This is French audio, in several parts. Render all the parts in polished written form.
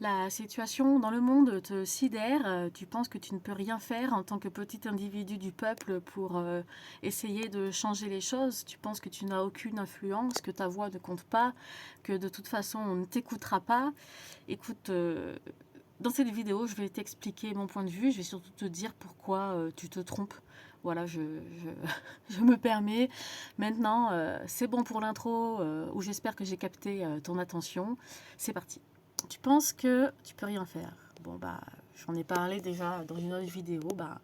La situation dans le monde te sidère, tu penses que tu ne peux rien faire en tant que petit individu du peuple pour essayer de changer les choses, tu penses que tu n'as aucune influence, que ta voix ne compte pas, que de toute façon on ne t'écoutera pas. Écoute, dans cette vidéo, je vais t'expliquer mon point de vue, je vais surtout te dire pourquoi tu te trompes. Voilà, je me permets. Maintenant, c'est bon pour l'intro, où j'espère que j'ai capté ton attention. C'est parti. Tu penses que tu peux rien faire. Bon, bah, j'en ai parlé déjà dans une autre vidéo. Bah,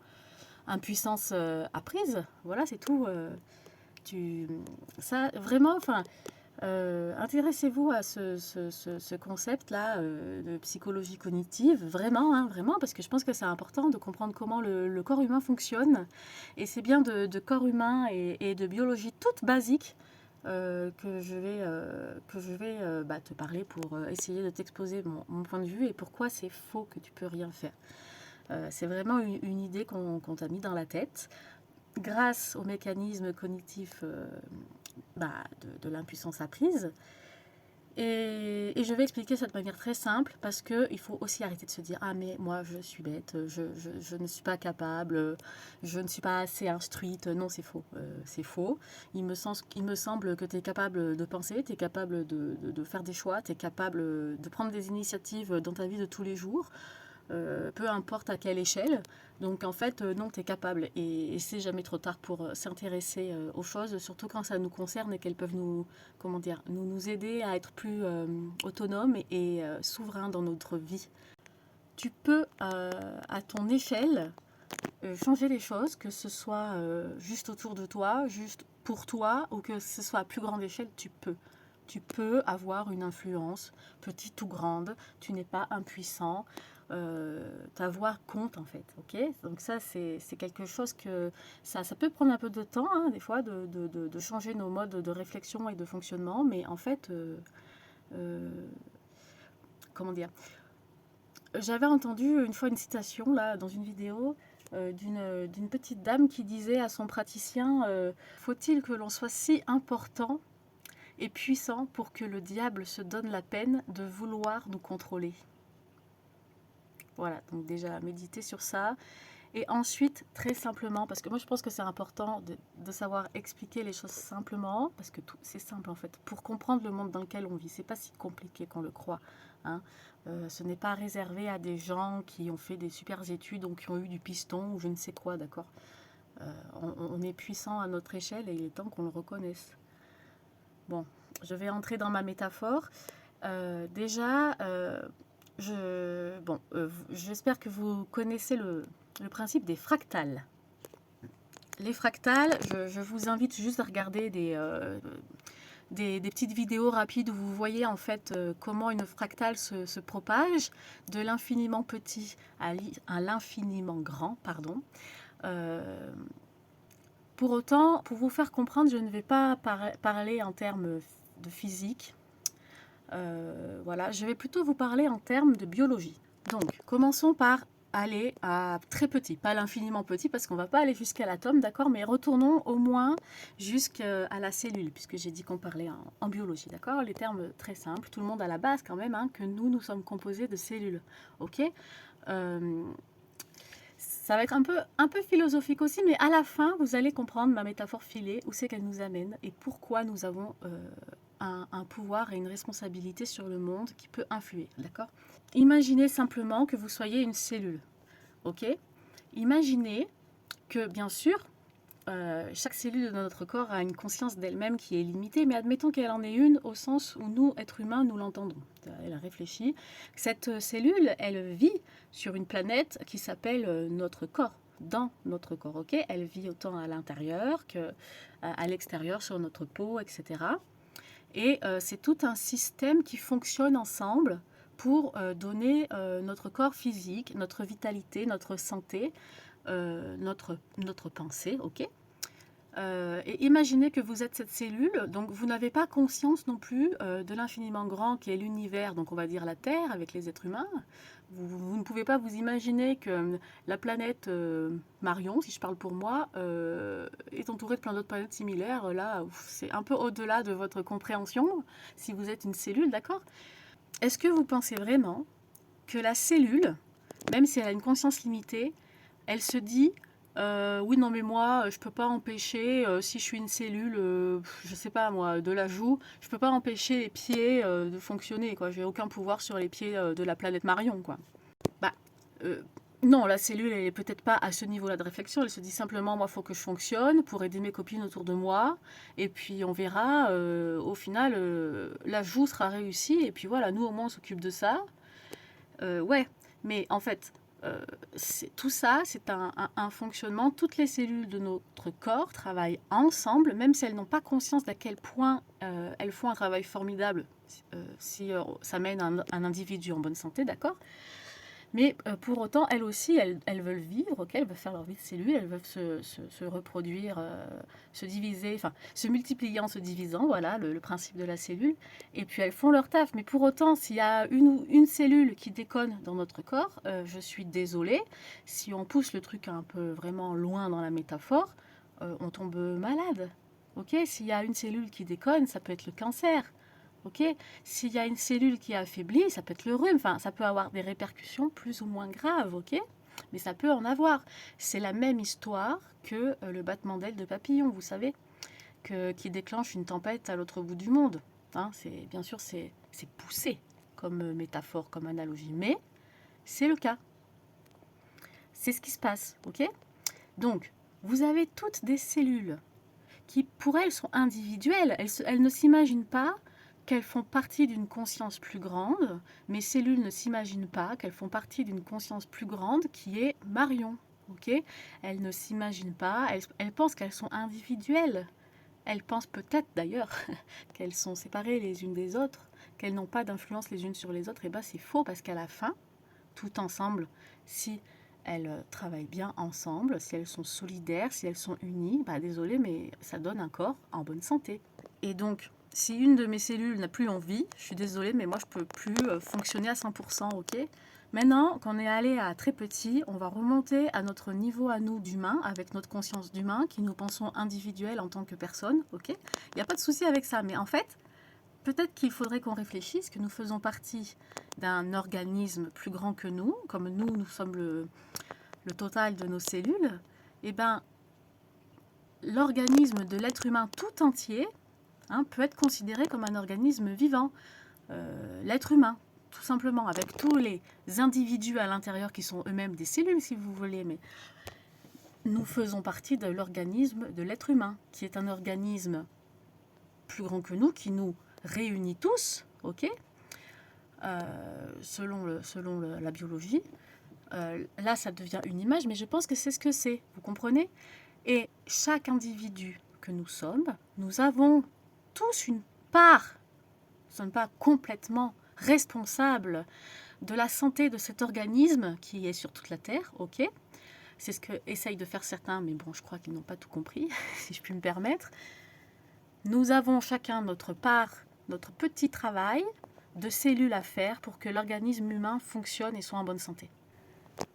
impuissance apprise, voilà, c'est tout. Ça, vraiment, enfin, intéressez-vous à ce concept-là de psychologie cognitive, vraiment, hein, vraiment, parce que je pense que c'est important de comprendre comment le corps humain fonctionne. Et c'est bien de corps humain et de biologie toute basique que je vais bah, te parler pour essayer de t'exposer mon point de vue et pourquoi c'est faux que tu peux rien faire. C'est vraiment une idée qu'on t'a mis dans la tête grâce au mécanisme cognitif bah, de l'impuissance apprise. Et je vais expliquer ça de manière très simple parce qu'il faut aussi arrêter de se dire ah mais moi je suis bête, je ne suis pas capable, je ne suis pas assez instruite. Non, c'est faux. C'est faux. Il me semble que tu es capable de penser, tu es capable de faire des choix, tu es capable de prendre des initiatives dans ta vie de tous les jours. Peu importe à quelle échelle. Donc en fait, non, tu es capable. Et c'est jamais trop tard pour s'intéresser aux choses, surtout quand ça nous concerne et qu'elles peuvent nous, comment dire, nous aider à être plus autonomes et souverains dans notre vie. Tu peux, à ton échelle, changer les choses, que ce soit juste autour de toi, juste pour toi, ou que ce soit à plus grande échelle, tu peux. Tu peux avoir une influence, petite ou grande, tu n'es pas impuissant, ta voix compte en fait, ok. Donc ça c'est quelque chose que ça peut prendre un peu de temps, hein, des fois, de changer nos modes de réflexion et de fonctionnement, mais en fait, euh, comment dire, j'avais entendu une fois une citation là dans une vidéo d'une petite dame qui disait à son praticien faut-il que l'on soit si important et puissant pour que le diable se donne la peine de vouloir nous contrôler. Voilà, donc déjà méditer sur ça. Et ensuite, très simplement, parce que moi je pense que c'est important de savoir expliquer les choses simplement, parce que tout c'est simple en fait, pour comprendre le monde dans lequel on vit. C'est pas si compliqué qu'on le croit. Hein. Ce n'est pas réservé à des gens qui ont fait des super études ou qui ont eu du piston ou je ne sais quoi, d'accord. On est puissant à notre échelle et il est temps qu'on le reconnaisse. Bon, je vais entrer dans ma métaphore. Déjà, j'espère que vous connaissez le principe des fractales. Les fractales, je vous invite juste à regarder des petites vidéos rapides où vous voyez en fait comment une fractale se propage de l'infiniment petit à l'infiniment grand, pardon. Euh, pour autant, pour vous faire comprendre, je ne vais pas parler en termes de physique. Voilà, je vais plutôt vous parler en termes de biologie. Donc, commençons par aller à très petit, pas l'infiniment petit, parce qu'on ne va pas aller jusqu'à l'atome, d'accord, mais retournons au moins jusqu'à la cellule, puisque j'ai dit qu'on parlait en biologie, d'accord. Les termes très simples, tout le monde a la base quand même, hein, que nous sommes composés de cellules, ok. Ça va être un peu philosophique aussi, mais à la fin, vous allez comprendre ma métaphore filée, où c'est qu'elle nous amène et pourquoi nous avons un pouvoir et une responsabilité sur le monde qui peut influer, d'accord. Imaginez simplement que vous soyez une cellule, ok. Imaginez que, bien sûr, chaque cellule de notre corps a une conscience d'elle-même qui est limitée, mais admettons qu'elle en ait une au sens où nous, êtres humains, nous l'entendons. Elle a réfléchi. Cette cellule, elle vit sur une planète qui s'appelle notre corps, dans notre corps, ok. Elle vit autant à l'intérieur qu'à l'extérieur, sur notre peau, etc. Et c'est tout un système qui fonctionne ensemble pour donner notre corps physique, notre vitalité, notre santé, notre pensée, ok. Et imaginez que vous êtes cette cellule, donc vous n'avez pas conscience non plus de l'infiniment grand qui est l'univers, donc on va dire la Terre avec les êtres humains. Vous ne pouvez pas vous imaginer que la planète Marion, si je parle pour moi, est entourée de plein d'autres planètes similaires. Là, c'est un peu au-delà de votre compréhension, si vous êtes une cellule, d'accord. Est-ce que vous pensez vraiment que la cellule, même si elle a une conscience limitée, elle se dit oui, non, mais moi, je peux pas empêcher, si je suis une cellule, je sais pas moi, de la joue, je peux pas empêcher les pieds de fonctionner, quoi. J'ai aucun pouvoir sur les pieds de la planète Marion, quoi. Bah, euh, non, la cellule, elle est peut-être pas à ce niveau-là de réflexion. Elle se dit simplement, moi, il faut que je fonctionne pour aider mes copines autour de moi. Et puis, on verra, au final, la joue sera réussie. Et puis voilà, nous, au moins, on s'occupe de ça. Ouais, mais en fait, tout ça, c'est un fonctionnement. Toutes les cellules de notre corps travaillent ensemble, même si elles n'ont pas conscience d'à quel point elles font un travail formidable si ça mène un individu en bonne santé, d'accord? Mais pour autant, elles aussi, elles veulent vivre, ok, elles veulent faire leur vie de cellule, elles veulent se reproduire, se diviser, enfin se multiplier en se divisant, voilà le principe de la cellule. Et puis elles font leur taf. Mais pour autant, s'il y a une cellule qui déconne dans notre corps, je suis désolée, si on pousse le truc un peu vraiment loin dans la métaphore, on tombe malade. Ok, s'il y a une cellule qui déconne, ça peut être le cancer. Ok, s'il y a une cellule qui est affaiblie, ça peut être le rhume. Enfin, ça peut avoir des répercussions plus ou moins graves, ok? Mais ça peut en avoir. C'est la même histoire que le battement d'aile de papillon, vous savez, qui déclenche une tempête à l'autre bout du monde. Hein, bien sûr, c'est poussé comme métaphore, comme analogie, mais c'est le cas. C'est ce qui se passe, ok? Donc, vous avez toutes des cellules qui, pour elles, sont individuelles. Elles ne s'imaginent pas qu'elles font partie d'une conscience plus grande. Mes cellules ne s'imaginent pas qu'elles font partie d'une conscience plus grande qui est Marion. Okay, elles ne s'imaginent pas, elles pensent qu'elles sont individuelles. Elles pensent peut-être d'ailleurs qu'elles sont séparées les unes des autres, qu'elles n'ont pas d'influence les unes sur les autres. Et bien c'est faux parce qu'à la fin, tout ensemble, si elles travaillent bien ensemble, si elles sont solidaires, si elles sont unies, bah désolé, mais ça donne un corps en bonne santé. Et donc, si une de mes cellules n'a plus envie, je suis désolée, mais moi je peux plus fonctionner à 100%, ok? Maintenant qu'on est allé à très petit, on va remonter à notre niveau à nous d'humain, avec notre conscience d'humain, qui nous pensons individuels en tant que personne, ok? Il n'y a pas de souci avec ça, mais en fait, peut-être qu'il faudrait qu'on réfléchisse que nous faisons partie d'un organisme plus grand que nous, comme nous sommes le total de nos cellules, et ben l'organisme de l'être humain tout entier peut être considéré comme un organisme vivant. L'être humain, tout simplement, avec tous les individus à l'intérieur qui sont eux-mêmes des cellules, si vous voulez, mais nous faisons partie de l'organisme de l'être humain, qui est un organisme plus grand que nous, qui nous réunit tous, ok, selon la biologie. Là, ça devient une image, mais je pense que c'est ce que c'est, vous comprenez? Et chaque individu que nous sommes, nous avons tous une part, nous ne sommes pas complètement responsables de la santé de cet organisme qui est sur toute la Terre, ok? C'est ce que essayent de faire certains, mais bon, je crois qu'ils n'ont pas tout compris, si je puis me permettre. Nous avons chacun notre part, notre petit travail de cellules à faire pour que l'organisme humain fonctionne et soit en bonne santé.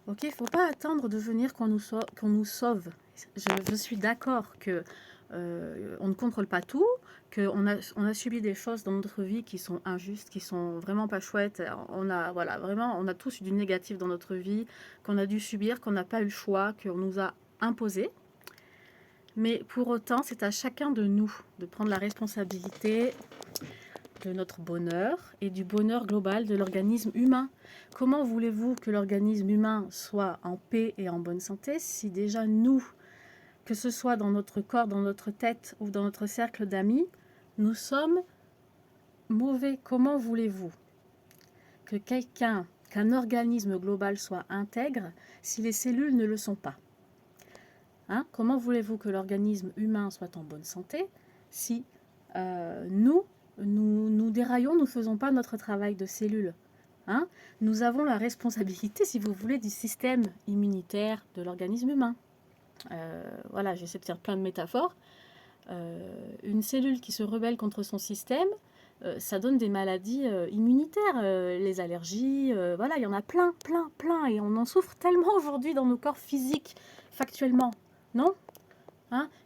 Ok, il ne faut pas attendre de venir qu'on nous sauve. Je suis d'accord que on ne contrôle pas tout, qu'on a subi des choses dans notre vie qui sont injustes, qui sont vraiment pas chouettes. On a tous eu du négatif dans notre vie, qu'on a dû subir, qu'on n'a pas eu le choix, qu'on nous a imposé. Mais pour autant, c'est à chacun de nous de prendre la responsabilité de notre bonheur et du bonheur global de l'organisme humain. Comment voulez-vous que l'organisme humain soit en paix et en bonne santé si déjà nous, que ce soit dans notre corps, dans notre tête ou dans notre cercle d'amis, nous sommes mauvais? Comment voulez-vous que qu'un organisme global soit intègre si les cellules ne le sont pas? Comment voulez-vous que l'organisme humain soit en bonne santé si nous déraillons, nous ne faisons pas notre travail de cellules? Nous avons la responsabilité, si vous voulez, du système immunitaire de l'organisme humain. Voilà, j'essaie de faire plein de métaphores. Une cellule qui se rebelle contre son système, ça donne des maladies immunitaires, les allergies, voilà, il y en a plein, et on en souffre tellement aujourd'hui dans nos corps physiques, factuellement, non?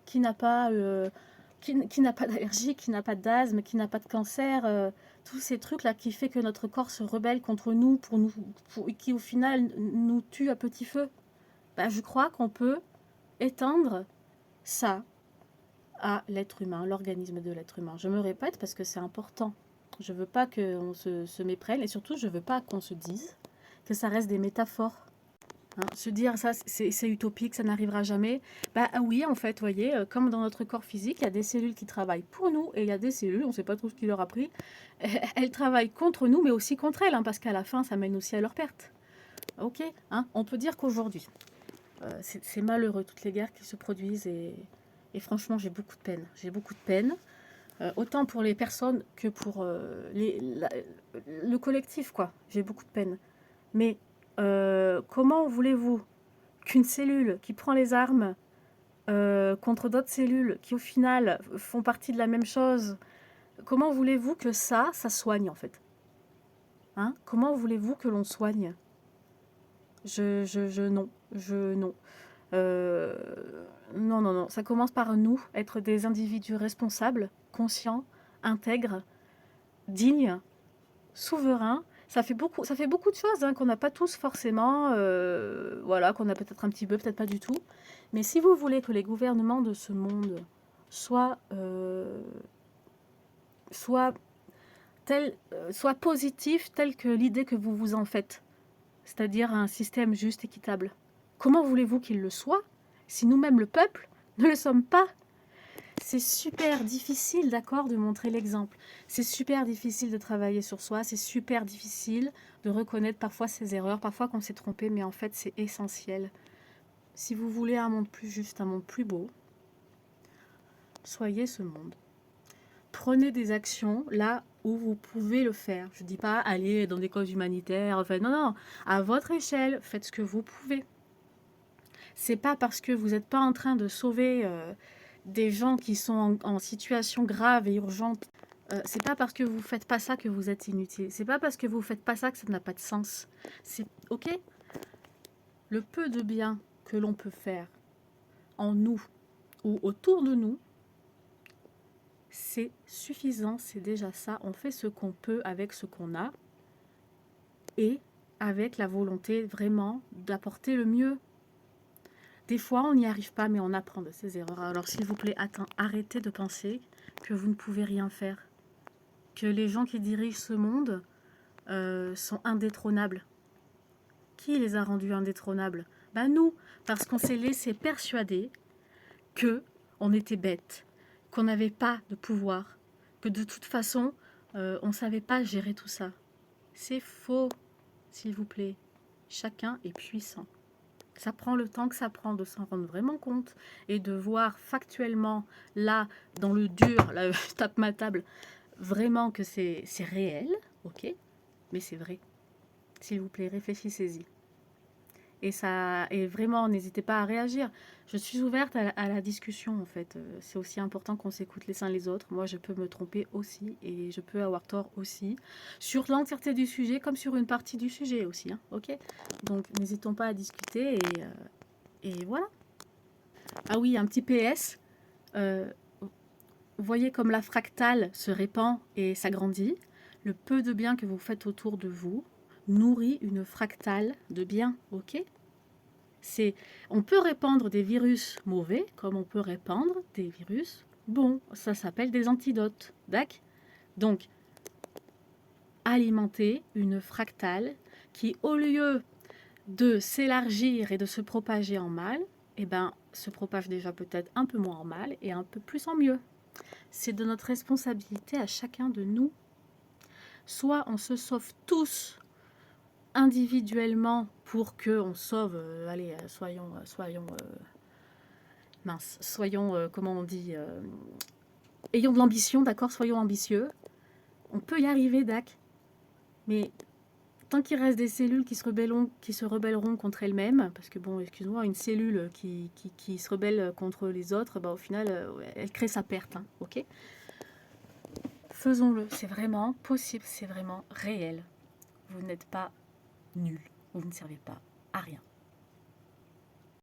Qui n'a pas d'allergie, qui n'a pas d'asthme, qui n'a pas de cancer, tous ces trucs-là qui fait que notre corps se rebelle contre nous, qui au final nous tue à petit feu. Ben, je crois qu'on peut étendre ça à l'être humain, l'organisme de l'être humain. Je me répète parce que c'est important. Je ne veux pas qu'on se méprenne et surtout je ne veux pas qu'on se dise que ça reste des métaphores. Hein, se dire ça c'est utopique, ça n'arrivera jamais. Bah oui, en fait, vous voyez, comme dans notre corps physique, il y a des cellules qui travaillent pour nous et il y a des cellules, on ne sait pas trop ce qui leur a pris, elles travaillent contre nous mais aussi contre elles, hein, parce qu'à la fin ça mène aussi à leur perte. Ok, hein, on peut dire qu'aujourd'hui, c'est malheureux toutes les guerres qui se produisent et franchement j'ai beaucoup de peine. J'ai beaucoup de peine, autant pour les personnes que pour le collectif, quoi. J'ai beaucoup de peine. Mais comment voulez-vous qu'une cellule qui prend les armes contre d'autres cellules qui au final font partie de la même chose, comment voulez-vous que ça soigne en fait, hein? Comment voulez-vous que l'on soigne? Non. Euh, non. Ça commence par nous, être des individus responsables, conscients, intègres, dignes, souverains. Ça fait beaucoup de choses, hein, qu'on n'a pas tous forcément, voilà, qu'on a peut-être un petit peu, peut-être pas du tout. Mais si vous voulez que les gouvernements de ce monde soient, soient, soient positifs, tels que l'idée que vous vous en faites, c'est-à-dire un système juste, équitable, comment voulez-vous qu'il le soit si nous-mêmes, le peuple, ne le sommes pas? C'est super difficile, d'accord, de montrer l'exemple. C'est super difficile de travailler sur soi. C'est super difficile de reconnaître parfois ses erreurs, parfois qu'on s'est trompé, mais en fait, c'est essentiel. Si vous voulez un monde plus juste, un monde plus beau, soyez ce monde. Prenez des actions là où vous pouvez le faire. Je ne dis pas aller dans des causes humanitaires. Enfin, non. À votre échelle, faites ce que vous pouvez. C'est pas parce que vous n'êtes pas en train de sauver des gens qui sont en situation grave et urgente. C'est pas parce que vous faites pas ça que vous êtes inutile. C'est pas parce que vous faites pas ça que ça n'a pas de sens. C'est ok. Le peu de bien que l'on peut faire en nous ou autour de nous, c'est suffisant, c'est déjà ça. On fait ce qu'on peut avec ce qu'on a et avec la volonté vraiment d'apporter le mieux. Des fois, on n'y arrive pas, mais on apprend de ses erreurs. Alors, s'il vous plaît, arrêtez de penser que vous ne pouvez rien faire. Que les gens qui dirigent ce monde sont indétrônables. Qui les a rendus indétrônables? Ben nous, parce qu'on s'est laissé persuader que on était bêtes, qu'on n'avait pas de pouvoir, que de toute façon, on ne savait pas gérer tout ça. C'est faux, s'il vous plaît. Chacun est puissant. Ça prend le temps que ça prend de s'en rendre vraiment compte et de voir factuellement, là, dans le dur, là, je tape ma table, vraiment que c'est réel, ok, mais c'est vrai. S'il vous plaît, réfléchissez-y. Et vraiment, n'hésitez pas à réagir. Je suis ouverte à la discussion, en fait. C'est aussi important qu'on s'écoute les uns les autres. Moi, je peux me tromper aussi et je peux avoir tort aussi. Sur l'entièreté du sujet, comme sur une partie du sujet aussi. Hein, ok. Donc, n'hésitons pas à discuter et voilà. Ah oui, un petit PS. Vous voyez comme la fractale se répand et s'agrandit. Le peu de bien que vous faites autour de vous nourrit une fractale de bien, ok? On peut répandre des virus mauvais comme on peut répandre des virus bons. Ça s'appelle des antidotes, d'accord? Donc, alimenter une fractale qui, au lieu de s'élargir et de se propager en mal, eh ben, se propage déjà peut-être un peu moins en mal et un peu plus en mieux. C'est de notre responsabilité à chacun de nous. Soit on se sauve tous individuellement pour qu'on sauve, allez, soyons comment on dit, ayons de l'ambition, d'accord, soyons ambitieux. On peut y arriver, dac, mais tant qu'il reste des cellules qui se rebelleront contre elles-mêmes, parce que bon, excuse-moi, une cellule qui se rebelle contre les autres, bah, au final, elle crée sa perte, hein, ok? Faisons-le, c'est vraiment possible, c'est vraiment réel. Vous n'êtes pas nul, vous ne servez pas à rien.